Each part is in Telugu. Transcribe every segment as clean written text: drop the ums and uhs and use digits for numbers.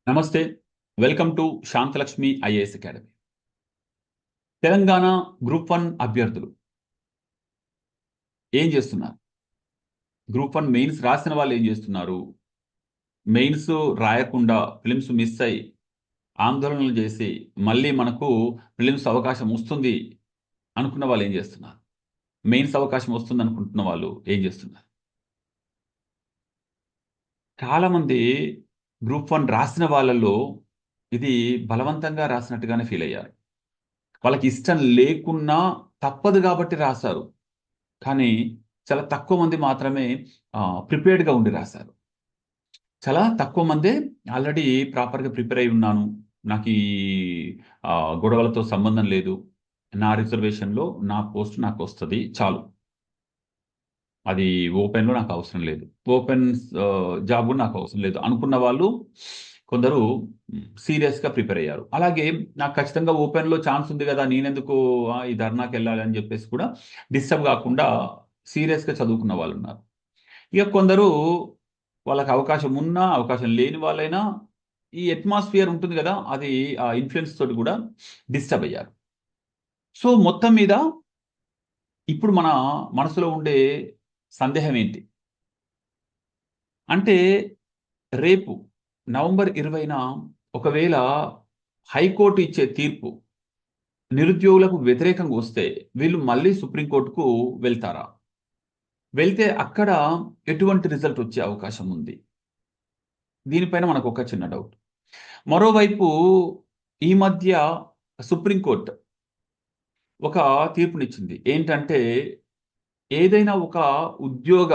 నమస్తే. Welcome to Shantalakshmi IAS academy. Telangana group 1 అభ్యర్థులు ఏం చేస్తున్నారు? గ్రూప్ 1 మెయిన్స్ రాసిన వాళ్ళు ఏం చేస్తున్నారు? మెయిన్స్ రాయకుండా ప్రిలిమ్స్ మిస్ అయ్యి ఆందోళనలు చేసి మళ్ళీ మనకు ప్రిలిమ్స్ అవకాశం వస్తుంది అనుకున్న వాళ్ళు ఏం చేస్తున్నారు? మెయిన్స్ అవకాశం వస్తుంది అనుకుంటున్న వాళ్ళు ఏం చేస్తున్నారు? చాలామంది గ్రూప్ 1 రాసిన వాళ్ళలో ఇది బలవంతంగా రాసినట్టుగానే ఫీల్ అయ్యారు. వాళ్ళకి ఇష్టం లేకున్నా తప్పదు కాబట్టి రాశారు. కానీ చాలా తక్కువ మంది మాత్రమే ప్రిపేర్డ్‌గా ఉండి రాశారు. చాలా తక్కువ మందే ఆల్రెడీ ప్రాపర్‌గా ప్రిపేర్ అయ్యి ఉన్నాను. నాకు ఈ గొడవలతో సంబంధం లేదు. నా రిజర్వేషన్‌లో నా పోస్ట్ నాకొస్తది చాలు. అది ఓపెన్‌లో నాకు అవసరం లేదు. ఓపెన్ జాబ్ కూడా నాకు అవసరం లేదు అనుకున్న వాళ్ళు కొందరు సీరియస్‌గా ప్రిపేర్ అయ్యారు. అలాగే నాకు ఖచ్చితంగా ఓపెన్‌లో ఛాన్స్ ఉంది గదా! నేనెందుకు ఈ ధర్నాకెళ్ళాలి అని జెప్పేసి కూడా డిస్టర్బ్ గాకుండా సీరియస్‌గా చదువుకున్న వాళ్ళున్నారు. ఇక కొందరు వాళ్ళకి అవకాశం ఉన్నా, అవకాశం లేని వాళ్ళైనా ఈ అట్మాస్ఫియర్ ఉంటుంది గదా! అది ఆ ఇన్‌ఫ్లూయెన్స్ తోటి గూడా డిస్టర్బ్ అయ్యారు. సో, మొత్తం మీద ఇప్పుడు మన మనసులో ఉండే సందేహం ఏంటి? అంటే రేపు నవంబర్ 20న ఒకవేళ హైకోర్టు ఇచ్చే తీర్పు నిరుద్యోగులకు వ్యతిరేకంగా వస్తే వీళ్ళు మళ్ళీ సుప్రీం కోర్టుకు వెళ్తారా? వెళ్తే అక్కడ ఎటువంటి రిజల్ట్ వచ్చే అవకాశం ఉంది? దీనిపైన మనకొక చిన్న డౌట్. మరోవైపు ఈ మధ్య సుప్రీం కోర్ట్ ఒక తీర్పునిచ్చింది. ఏంటంటే ఏదైనా ఒక ఉద్యోగ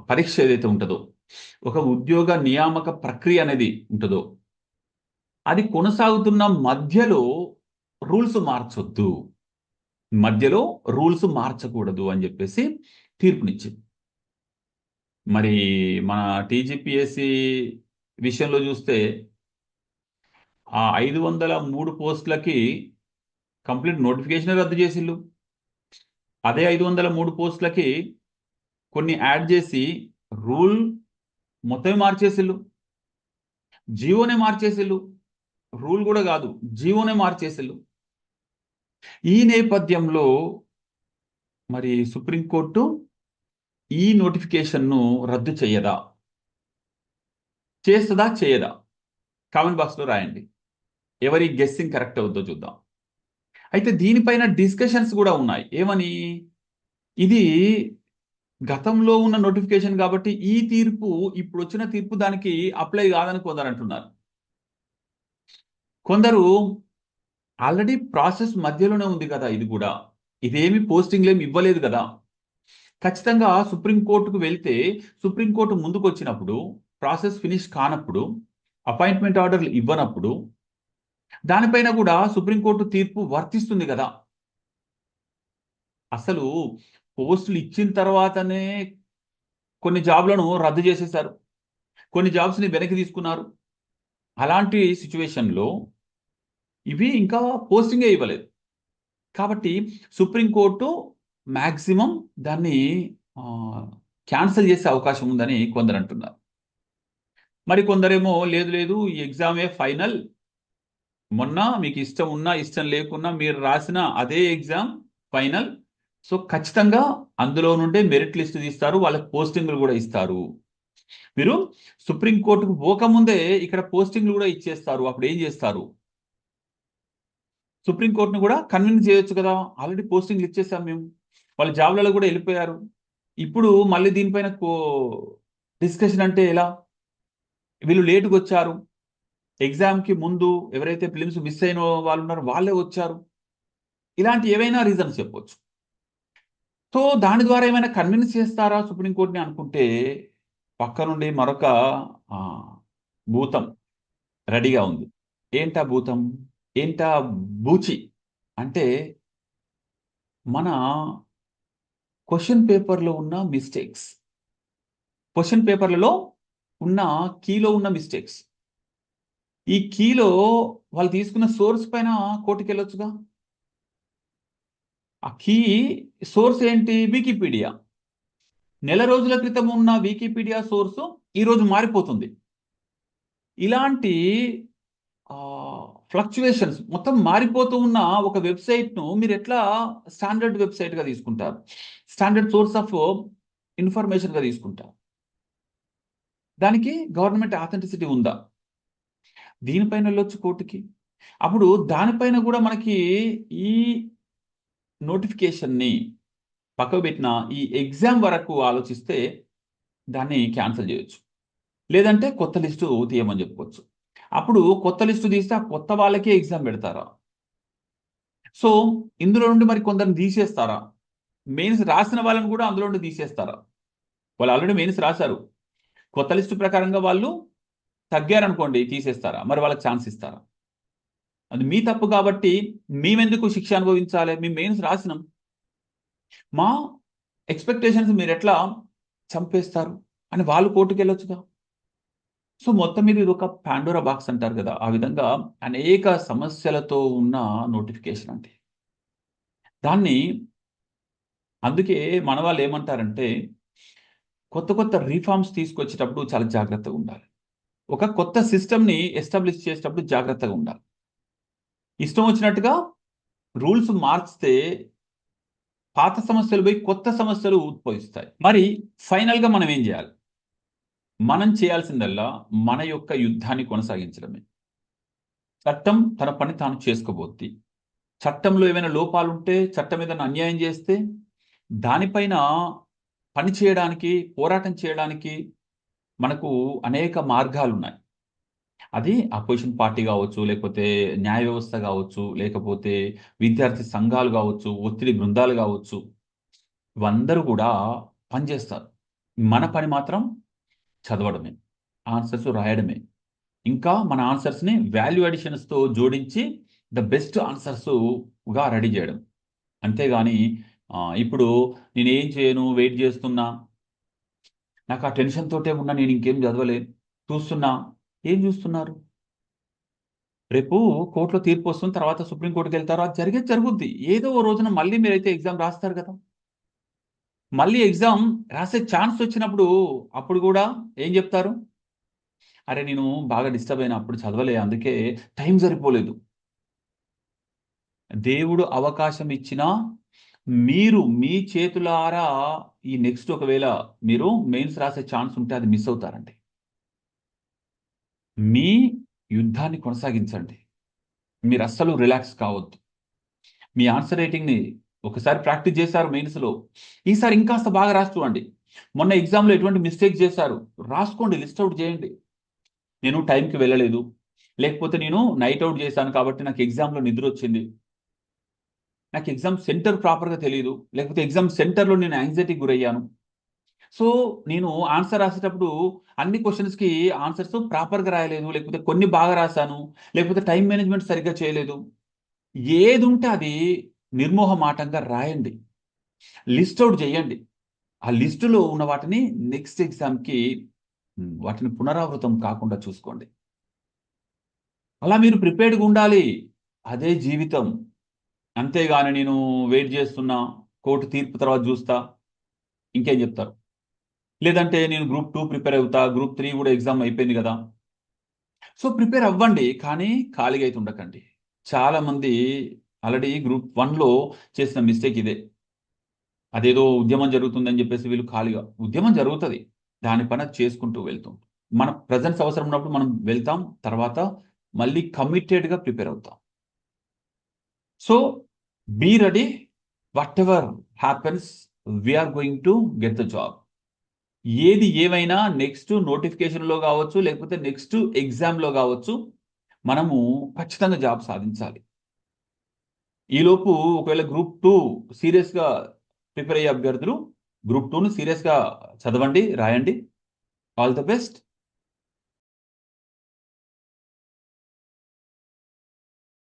పరీక్ష ఏదైతే ఉంటదో, ఒక ఉద్యోగ నియామక ప్రక్రియ అనేది ఉంటదో, అది కొనసాగుతున్న మధ్యలో రూల్స్ మార్చొద్దు. మధ్యలో రూల్స్ మార్చకూడదు అని జెప్పేసి తీర్పునిచ్చింది. మరి మన టీజీపీఎస్సీ విషయంలో జూస్తే ఆ 503 పోస్టులకి కంప్లీట్ నోటిఫికేషనే రద్దు చేసిల్లు. అదే 503 పోస్టులకి కొన్ని యాడ్ చేసి రూల్ మొత్తమే మార్చేసిల్లు. జీవోనే మార్చేసిల్లు. రూల్ గూడా గాదు. జీవోనే మార్చేసిల్లు. ఈ నేపథ్యంలో మరి సుప్రీం కోర్టు ఈ నోటిఫికేషన్‌ను రద్దు చెయ్యదా? చేస్తదా? చేయదా? కామెంట్ బాక్స్‌లో రాయండి. ఎవరి గెస్సింగ్ కరెక్ట్ అవుద్దో చూద్దాం. అయితే దీనిపైన డిస్కషన్స్ గూడా ఉన్నాయి. ఏమని? ఇది గతంలో ఉన్న నోటిఫికేషన్ కాబట్టి ఈ తీర్పు ఇప్పుడొచ్చిన తీర్పు దానికి అప్లై కాదని కొందరంటున్నారు. కొందరు ఆల్రెడీ ప్రాసెస్ మధ్యలోనే ఉంది కదా! ఇది గూడా. ఇదేమి పోస్టింగ్‌లేమి ఇవ్వలేదు గదా! ఖచ్చితంగా సుప్రీం కోర్ట్‌కు వెళ్తే సుప్రీం కోర్ట్ ముందుకొచ్చినప్పుడు ప్రాసెస్ ఫినిష్ కానప్పుడు అపాయింట్మెంట్ ఆర్డర్‌లు ఇవ్వనప్పుడు దానిపైన గూడా సుప్రీం కోర్ట్ తీర్పు వర్తిస్తుంది గదా! అసలు పోస్టులు ఇచ్చిన తర్వాతనే కొన్ని జాబ్‌లను రద్దు చేసేశారు. కొన్ని జాబ్స్‌ని వెనక్కి తీసుకున్నారు. అలాంటి సిట్యుయేషన్‌లో ఇవి ఇంకా పోస్టింగే ఇవ్వలేదు. కాబట్టి సుప్రీం కోర్టు మాక్సిమం దాన్ని ఆహ్, క్యాన్సెల్ చేసే అవకాశం ఉందని కొందరంటున్నారు. మరి కొందరేమో లేదు లేదు ఈ ఎగ్జామే ఫైనల్. మొన్న మీకు ఇష్టం ఉన్నా, ఇష్టం లేకున్నా మీరు రాసిన అదే ఎగ్జామ్ ఫైనల్. సో, ఖచ్చితంగా అందులో నుండే మెరిట్ లిస్ట్ తీస్తారు. వాళ్ళకి పోస్టింగ్‌లు గూడా ఇస్తారు. మీరు సుప్రీం కోర్ట్‌కు పోకముందే ఇక్కడ పోస్టింగ్‌లు గూడా ఇచ్చేస్తారు. అప్పుడేం జేస్తారు? సుప్రీం కోర్ట్‌ని గూడా కన్విన్స్ జేయొచ్చు గదా! ఆల్రెడీ పోస్టింగ్‌లు ఇచ్చేసాం మేము. వాళ్ళు జాబ్‌లలో గూడా ఎళ్ళిపోయారు. ఇప్పుడు మళ్ళీ దీనిపైన డిస్కషన్ అంటే ఎలా? వీళ్ళు లేట్‌గొచ్చారు. ఎగ్జామ్‌కి ముందు ఎవరైతే ప్రిలిమ్స్ మిస్ అయిన వాళ్ళున్నారో వాళ్ళే వచ్చారు. ఇలాంటి ఏవైనా రీజన్స్ చెప్పొచ్చు. సో, దాని ద్వారా ఏమైనా కన్విన్స్ చేస్తారా సుప్రీం కోర్ట్‌ని అనుకుంటే, పక్క నుండి మరొక ఆహ్, భూతం రెడీగా ఉంది. ఏంటా భూతం? ఏంటా బూచి? అంటే మన క్వెషన్ పేపర్‌లో ఉన్న మిస్టేక్స్. క్వెషన్ పేపర్‌లలో ఉన్న కీలో ఉన్న మిస్టేక్స్. ఈ కీలో వాళ్ళు తీసుకున్న సోర్స్ పైన కోర్ట్‌కెళ్ళొచ్చుగా. ఆ కీ సోర్స్ ఏంటి? వికీపీడియా. నెల రోజుల క్రితం ఉన్న వికీపీడియా సోర్సు ఈరోజు మారిపోతుంది. ఇలాంటి ఫ్లక్చువేషన్స్ మొత్తం మారిపోతూ ఉన్న ఒక వెబ్సైట్ను మీరు ఎట్లా స్టాండర్డ్ వెబ్సైట్గా తీసుకుంటారు, స్టాండర్డ్ సోర్స్ ఆఫ్ ఇన్ఫర్మేషన్గా తీసుకుంటారు? దానికి గవర్నమెంట్ ఆథెంటిసిటీ ఉందా? దీనిపైన వెళ్ళొచ్చు కోర్టుకి. అప్పుడు దానిపైన కూడా మనకి ఈ నోటిఫికేషన్ని పక్కకు పెట్టిన ఈ ఎగ్జామ్ వరకు ఆలోచిస్తే దాన్ని క్యాన్సిల్ చేయొచ్చు, లేదంటే కొత్త లిస్టు తీయమని చెప్పుకోవచ్చు. అప్పుడు కొత్త లిస్టు తీస్తే ఆ కొత్త వాళ్ళకే ఎగ్జామ్ పెడతారా? సో ఇందులో నుండి మరి కొందరిని తీసేస్తారా? మెయిన్స్ రాసిన వాళ్ళని కూడా అందులో నుండి తీసేస్తారా? వాళ్ళు ఆల్రెడీ మెయిన్స్ రాశారు, కొత్త లిస్టు ప్రకారంగా వాళ్ళు తగ్గారనుకోండి, తీసేస్తారా? మరి వాళ్ళకి ఛాన్స్ ఇస్తారా? అది మీ తప్పు కాబట్టి మేమెందుకు శిక్ష అనుభవించాలి? మేము మెయిన్స్ రాసినాం, మా ఎక్స్పెక్టేషన్స్ మీరు ఎట్లా చంపేస్తారు అని వాళ్ళు కోర్టుకు వెళ్ళొచ్చుగా. సో మొత్తం మీద ఇది ఒక పాండోరా బాక్స్ అంటారు కదా, ఆ విధంగా అనేక సమస్యలతో ఉన్న నోటిఫికేషన్ అంటే దాన్ని. అందుకే మన వాళ్ళు ఏమంటారంటే కొత్త కొత్త రీఫార్మ్స్ తీసుకొచ్చేటప్పుడు చాలా జాగ్రత్తగా ఉండాలి, ఒక కొత్త సిస్టమ్ని ఎస్టాబ్లిష్ చేసేటప్పుడు జాగ్రత్తగా ఉండాలి. ఇష్టం వచ్చినట్టుగా రూల్స్ మార్చితే పాత సమస్యలు పోయి కొత్త సమస్యలు ఉద్భవిస్తాయి. మరి ఫైనల్గా మనం ఏం చేయాలి? మనం చేయాల్సిందల్లా మన యొక్క యుద్ధాన్ని కొనసాగించడమే. చట్టం తన పని తాను చేసుకోబోద్ది. చట్టంలో ఏమైనా లోపాలుంటే, చట్టం ఏదైనా అన్యాయం చేస్తే దానిపైన పని చేయడానికి, పోరాటం చేయడానికి మనకు అనేక మార్గాలున్నాయి. అది అపోజిషన్ పార్టీ కావచ్చు, లేకపోతే న్యాయ వ్యవస్థ కావచ్చు, లేకపోతే విద్యార్థి సంఘాలు కావచ్చు, ఒత్తిడి బృందాలు కావచ్చు, ఇవందరూ కూడా పనిచేస్తారు. మన పని మాత్రం చదవడమే, ఆన్సర్స్ రాయడమే. ఇంకా మన ఆన్సర్స్ని వాల్యూ అడిషన్స్తో జోడించి ద బెస్ట్ ఆన్సర్స్గా రెడీ చేయడం. అంతేగాని ఇప్పుడు నేనేం చేయను, వెయిట్ చేస్తున్నా, నాకు ఆ టెన్షన్ తోటే ఉన్నా, నేను ఇంకేం చదవలేదు, చూస్తున్నా. ఏం చూస్తున్నారు? రేపు కోర్టులో తీర్పు వస్తుంది, తర్వాత సుప్రీంకోర్టుకి వెళ్తారు, అది జరిగేది జరుగుద్ది. ఏదో ఓ రోజున మళ్ళీ మీరైతే ఎగ్జామ్ రాస్తారు కదా. మళ్ళీ ఎగ్జామ్ రాసే ఛాన్స్ వచ్చినప్పుడు అప్పుడు కూడా ఏం చెప్తారు? అరే నేను బాగా డిస్టర్బ్ అయినా, అప్పుడు చదవలే, అందుకే టైం సరిపోలేదు. దేవుడు అవకాశం ఇచ్చినా మీరు మీ చేతులారా ఈ నెక్స్ట్ ఒకవేళ మీరు మెయిన్స్ రాసే ఛాన్స్ ఉంటే అది మిస్ అవుతారండి. మీ యుద్ధాన్ని కొనసాగించండి, మీరు అస్సలు రిలాక్స్ కావద్దు. మీ ఆన్సర్ రైటింగ్ని ఒకసారి ప్రాక్టీస్ చేశారు మెయిన్స్లో, ఈసారి ఇంకాస్త బాగా రాసి చూడండి. మొన్న ఎగ్జామ్లో ఎటువంటి మిస్టేక్ చేశారు రాసుకోండి, లిస్ట్ అవుట్ చేయండి. నేను టైంకి వెళ్ళలేదు, లేకపోతే నేను నైట్ అవుట్ చేశాను కాబట్టి నాకు ఎగ్జామ్లో నిద్ర వచ్చింది, నాకు ఎగ్జామ్ సెంటర్ ప్రాపర్గా తెలియదు, లేకపోతే ఎగ్జామ్ సెంటర్లో నేను యాంగ్జైటీకి గురయ్యాను. సో నేను ఆన్సర్ రాసేటప్పుడు అన్ని క్వశ్చన్స్కి ఆన్సర్స్ ప్రాపర్గా రాయలేదు, లేకపోతే కొన్ని బాగా రాశాను, లేకపోతే టైం మేనేజ్మెంట్ సరిగ్గా చేయలేదు. ఏది ఉంటే అది నిర్మోహమాటంగా రాయండి, లిస్ట్ అవుట్ చేయండి. ఆ లిస్టులో ఉన్న వాటిని నెక్స్ట్ ఎగ్జామ్కి వాటిని పునరావృతం కాకుండా చూసుకోండి. అలా మీరు ప్రిపేర్డ్గా ఉండాలి. అదే జీవితం. అంతేగాని నేను వెయిట్ చేస్తున్నా, కోర్టు తీర్పు తర్వాత చూస్తా, ఇంకేం చెప్తారు? లేదంటే నేను గ్రూప్ 2 ప్రిపేర్ అవుతా, గ్రూప్ 3 కూడా ఎగ్జామ్ అయిపోయింది కదా. సో ప్రిపేర్ అవ్వండి, కానీ ఖాళీగా అయితే ఉండకండి. చాలామంది ఆల్రెడీ గ్రూప్ 1లో చేసిన మిస్టేక్ ఇదే. అదేదో ఉద్యమం జరుగుతుందని చెప్పేసి వీళ్ళు ఖాళీగా, ఉద్యమం జరుగుతుంది, దాని పని అది చేసుకుంటూ వెళ్తాం. మన ప్రజెన్స్ అవసరం ఉన్నప్పుడు మనం వెళ్తాం, తర్వాత మళ్ళీ కమిటెడ్గా ప్రిపేర్ అవుతాం. So be ready, whatever happens, we're going to get the job. ఏది ఏమైనా నెక్స్ట్ నోటిఫికేషన్లో కావచ్చు, లేకపోతే నెక్స్ట్ ఎగ్జామ్లో కావచ్చు, మనము ఖచ్చితంగా జాబ్ సాధించాలి. ఈలోపు ఒకవేళ గ్రూప్ 2 సీరియస్గా ప్రిపేర్ అయ్యే అభ్యర్థులు గ్రూప్ 2ను సీరియస్గా చదవండి, రాయండి. All the best.